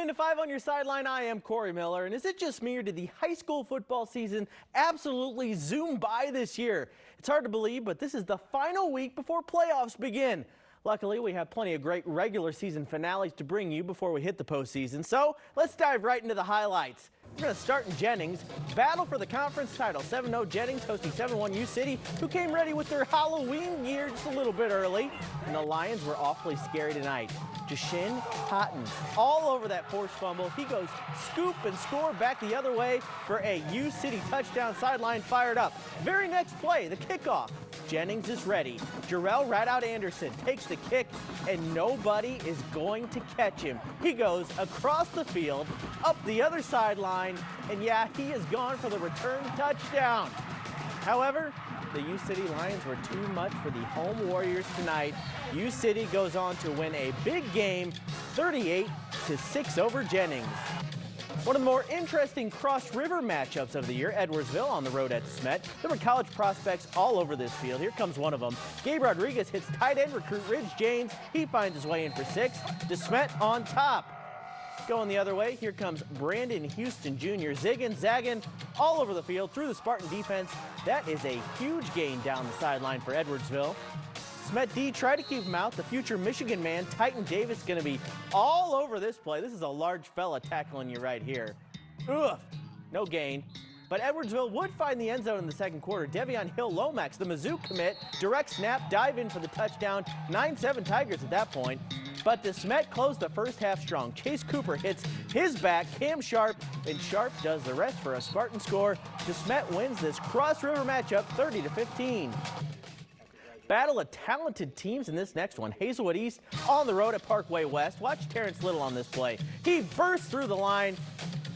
into 5 on your sideline. I am Corey Miller. And is it just me, or did the high school football season absolutely zoom by this year? It's hard to believe, but this is the final week before playoffs begin. Luckily, we have plenty of great regular season finales to bring you before we hit the postseason. So let's dive right into the highlights. We're going to start in Jennings. Battle for the conference title. 7-0 Jennings hosting 7-1 U City, who came ready with their Halloween gear just a little bit early. And the Lions were awfully scary tonight. Jashin Cotton all over that forced fumble. He goes scoop and score back the other way for a U City touchdown. Sideline fired up. Very next play, the kickoff. Jennings is ready. Jarrell Radout Anderson takes the kick, and nobody is going to catch him. He goes across the field, up the other sideline, and yeah, he is gone for the return touchdown. However, the U City Lions were too much for the home Warriors tonight. U City goes on to win a big game, 38-6 over Jennings. One of the more interesting cross-river matchups of the year, Edwardsville on the road at DeSmet. There were college prospects all over this field. Here comes one of them. Gabe Rodriguez hits tight end recruit Ridge James. He finds his way in for 6. DeSmet on top. Going the other way, here comes Brandon Houston Jr. Zigging, zagging all over the field through the Spartan defense. That is a huge gain down the sideline for Edwardsville. Smet D tried to keep him out. The future Michigan man, Titan Davis, going to be all over this play. This is a large fella tackling you right here. Ugh, no gain. But Edwardsville would find the end zone in the second quarter. Devion Hill Lomax, the Mizzou commit, direct snap, dive in for the touchdown. 9-7 Tigers at that point. But DeSmet closed the first half strong. Chase Cooper hits his back, Cam Sharp, and Sharp does the rest for a Spartan score. DeSmet wins this cross-river matchup 30-15. Battle of talented teams in this next one. Hazelwood East on the road at Parkway West. Watch Terrence Little on this play. He bursts through the line.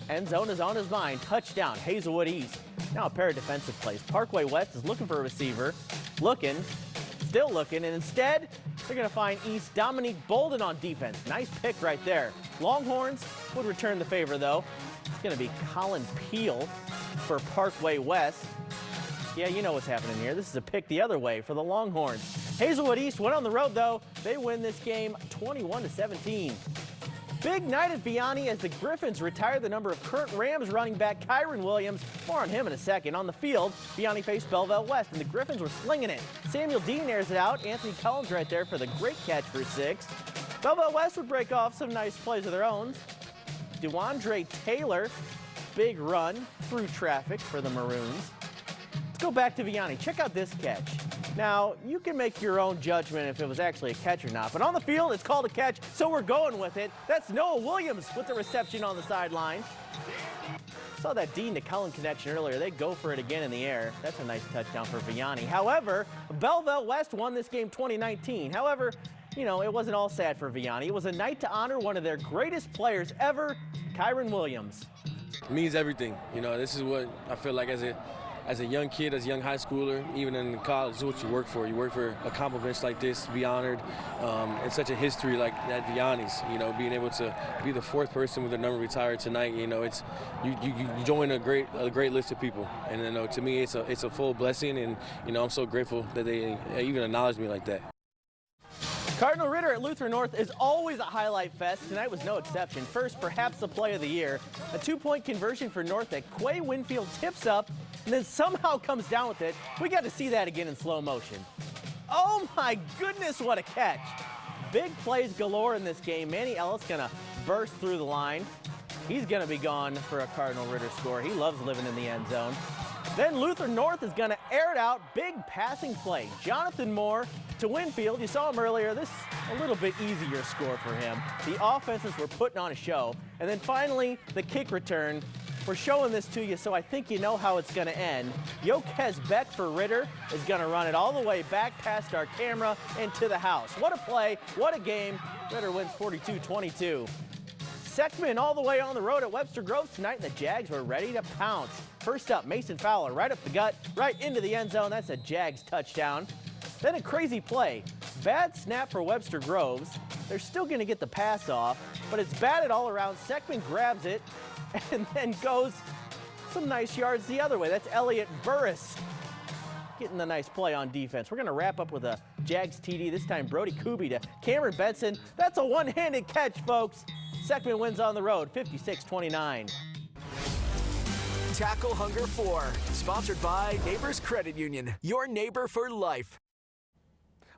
End zone is on his mind. Touchdown, Hazelwood East. Now a pair of defensive plays. Parkway West is looking for a receiver. Looking, still looking, and instead, they're going to find East Dominique Bolden on defense. Nice pick right there. Longhorns would return the favor, though. It's going to be Colin Peel for Parkway West. Yeah, you know what's happening here. This is a pick the other way for the Longhorns. Hazelwood East went on the road, though. They win this game 21-17. Big night at Vianney as the Griffins retire the number of current Rams running back Kyron Williams. More on him in a second. On the field, Vianney faced Belleville West, and the Griffins were slinging it. Samuel Dean airs it out. Anthony Collins right there for the great catch for 6. Belleville West would break off some nice plays of their own. DeWandre Taylor, big run through traffic for the Maroons. Let's go back to Vianney. Check out this catch. Now, you can make your own judgment if it was actually a catch or not, but on the field, it's called a catch, so we're going with it. That's Noah Williams with the reception on the sideline. Saw that Dean to Cullen connection earlier. They go for it again in the air. That's a nice touchdown for Vianney. However, Belleville West won this game 2019. However, you know, it wasn't all sad for Vianney. It was a night to honor one of their greatest players ever, Kyron Williams. It means everything. You know, this is what I feel like as a young kid, as a young high schooler, even in college, this is what you work for. You work for accomplishments like this, to be honored, and such a history like that Vianney's. You know, being able to be the 4th person with their number retired tonight. You know, it's you join a great list of people, and you know, to me, it's a full blessing, and you know, I'm so grateful that they even acknowledged me like that. Cardinal Ritter at Luther North is always a highlight fest. Tonight was no exception. First, perhaps the play of the year. A 2-point conversion for North that Quay Winfield tips up and then somehow comes down with it. We got to see that again in slow motion. Oh my goodness, what a catch. Big plays galore in this game. Manny Ellis gonna burst through the line. He's gonna be gone for a Cardinal Ritter score. He loves living in the end zone. Then Luther North is going to air it out. Big passing play. Jonathan Moore to Winfield. You saw him earlier. This a little bit easier score for him. The offenses were putting on a show. And then finally, the kick return. We're showing this to you, so I think you know how it's going to end. Joquez Beck for Ritter is going to run it all the way back past our camera into the house. What a play. What a game. Ritter wins 42-22. Seckman all the way on the road at Webster Groves tonight, and the Jags were ready to pounce. First up, Mason Fowler right up the gut, right into the end zone. That's a Jags touchdown. Then a crazy play. Bad snap for Webster Groves. They're still going to get the pass off, but it's batted all around. Seckman grabs it and then goes some nice yards the other way. That's Elliott Burris getting the nice play on defense. We're going to wrap up with a Jags TD, this time Brody Kuby to Cameron Benson. That's a one-handed catch, folks. Seckman wins on the road, 56-29. Tackle Hunger 4, sponsored by Neighbors Credit Union, your neighbor for life.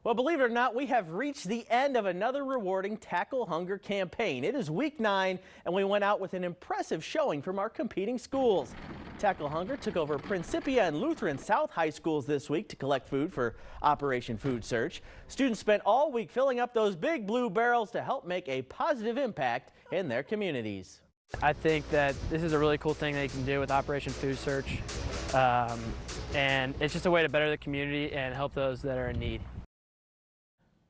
Well, believe it or not, we have reached the end of another rewarding Tackle Hunger campaign. It is week 9, and we went out with an impressive showing from our competing schools. Tackle Hunger took over Principia and Lutheran South High Schools this week to collect food for Operation Food Search. Students spent all week filling up those big blue barrels to help make a positive impact in their communities. I think that this is a really cool thing that you can do with Operation Food Search, and it's just a way to better the community and help those that are in need.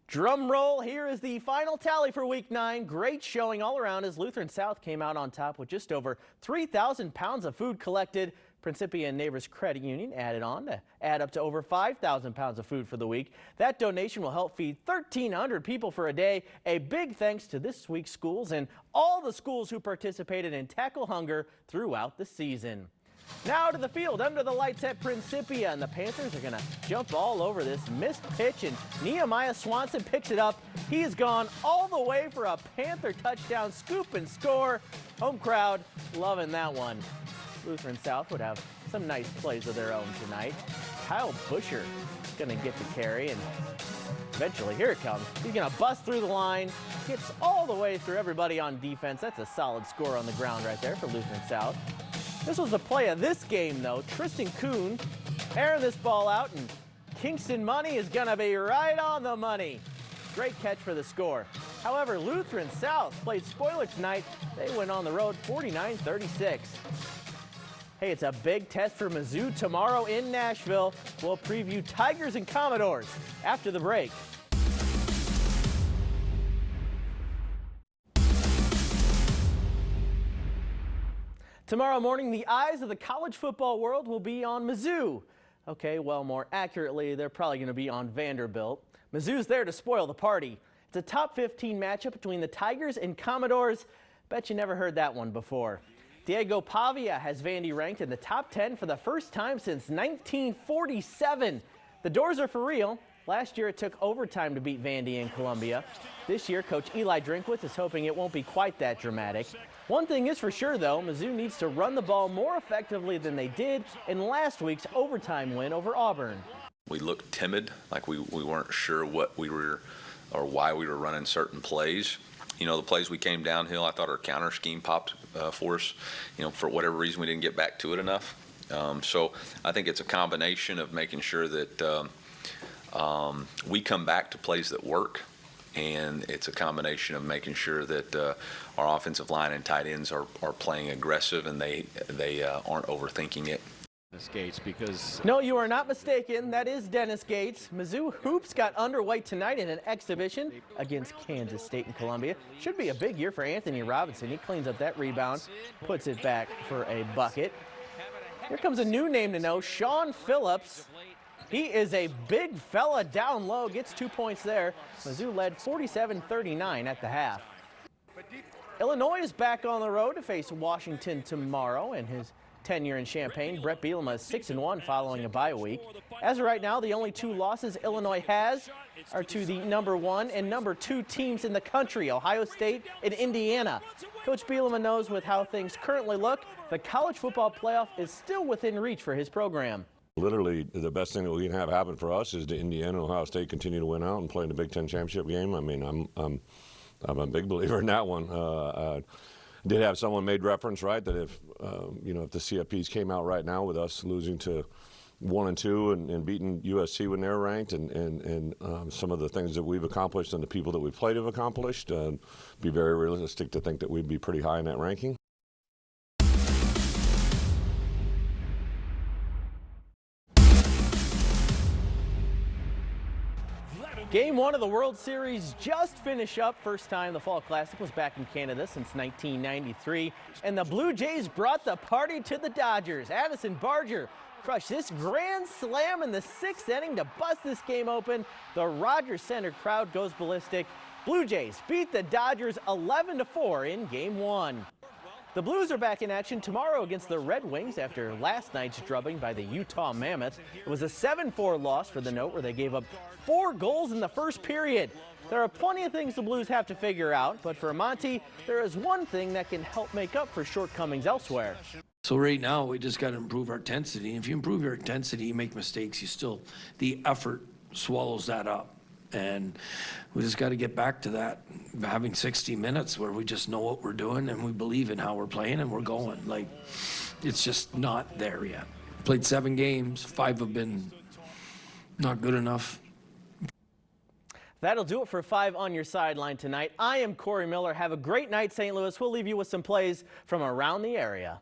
Drum roll, here is the final tally for week 9. Great showing all around as Lutheran South came out on top with just over 3,000 pounds of food collected. Principia and Neighbors Credit Union added on to add up to over 5,000 pounds of food for the week. That donation will help feed 1,300 people for a day. A big thanks to this week's schools and all the schools who participated in Tackle Hunger throughout the season. Now to the field under the lights at Principia, and the Panthers are going to jump all over this missed pitch, and Nehemiah Swanson picks it up. He has gone all the way for a Panther touchdown, scoop and score. Home crowd loving that one. Lutheran South would have some nice plays of their own tonight. Kyle Busher is going to get the carry, and eventually, here it comes. He's going to bust through the line, gets all the way through everybody on defense. That's a solid score on the ground right there for Lutheran South. This was the play of this game, though. Tristan Kuhn airing this ball out, and Kingston Money is going to be right on the money. Great catch for the score. However, Lutheran South played spoiler tonight. They went on the road 49-36. Hey, it's a big test for Mizzou tomorrow in Nashville. We'll preview Tigers and Commodores after the break. Tomorrow morning, the eyes of the college football world will be on Mizzou. Okay, well, more accurately, they're probably going to be on Vanderbilt. Mizzou's there to spoil the party. It's a top 15 matchup between the Tigers and Commodores. Bet you never heard that one before. Diego Pavia has Vandy ranked in the top 10 for the first time since 1947. The doors are for real. Last year, it took overtime to beat Vandy in Columbia. This year, Coach Eli Drinkwitz is hoping it won't be quite that dramatic. One thing is for sure, though, Mizzou needs to run the ball more effectively than they did in last week's overtime win over Auburn. We looked timid, like we weren't sure what we were or why we were running certain plays. You know, the plays we came downhill, I thought our counter scheme popped for us. You know, for whatever reason, we didn't get back to it enough. So I think it's a combination of making sure that we come back to plays that work, and it's a combination of making sure that our offensive line and tight ends are playing aggressive and they aren't overthinking it. Dennis Gates, because no, you are not mistaken. That is Dennis Gates. Mizzou hoops got underway tonight in an exhibition against Kansas State and Columbia. Should be a big year for Anthony Robinson. He cleans up that rebound, puts it back for a bucket. Here comes a new name to know, Sean Phillips. He is a big fella down low, gets 2 points there. Mizzou led 47-39 at the half. Illinois is back on the road to face Washington tomorrow, and his tenure in Champaign, Brett Bielema is 6-1 following a bye week. As of right now, the only 2 losses Illinois has are to the number 1 and number 2 teams in the country, Ohio State and Indiana. Coach Bielema knows with how things currently look, the college football playoff is still within reach for his program. Literally, the best thing that we can have happen for us is the Indiana and Ohio State continue to win out and play in the Big Ten championship game. I mean, I'm a big believer in that one. Did have someone made reference, right, that if if the CFPs came out right now with us losing to 1 and 2 and beating USC when they're ranked, and some of the things that we've accomplished and the people that we've played have accomplished, be very realistic to think that we'd be pretty high in that ranking. Game 1 of the World Series just finished up. First time the Fall Classic was back in Canada since 1993. And the Blue Jays brought the party to the Dodgers. Addison Barger crushed this grand slam in the 6th inning to bust this game open. The Rogers Center crowd goes ballistic. Blue Jays beat the Dodgers 11-4 in Game 1. The Blues are back in action tomorrow against the Red Wings after last night's drubbing by the Utah Mammoth. It was a 7-4 loss for the Note where they gave up 4 goals in the first period. There are plenty of things the Blues have to figure out, but for Monty, there is one thing that can help make up for shortcomings elsewhere. So right now, we just got to improve our intensity. If you improve your intensity, you make mistakes, the effort swallows that up. And we just got to get back to that, having 60 minutes where we just know what we're doing and we believe in how we're playing and we're going. Like, it's just not there yet. Played 7 games, 5 have been not good enough. That'll do it for 5 on your sideline tonight. I am Corey Miller. Have a great night, St. Louis. We'll leave you with some plays from around the area.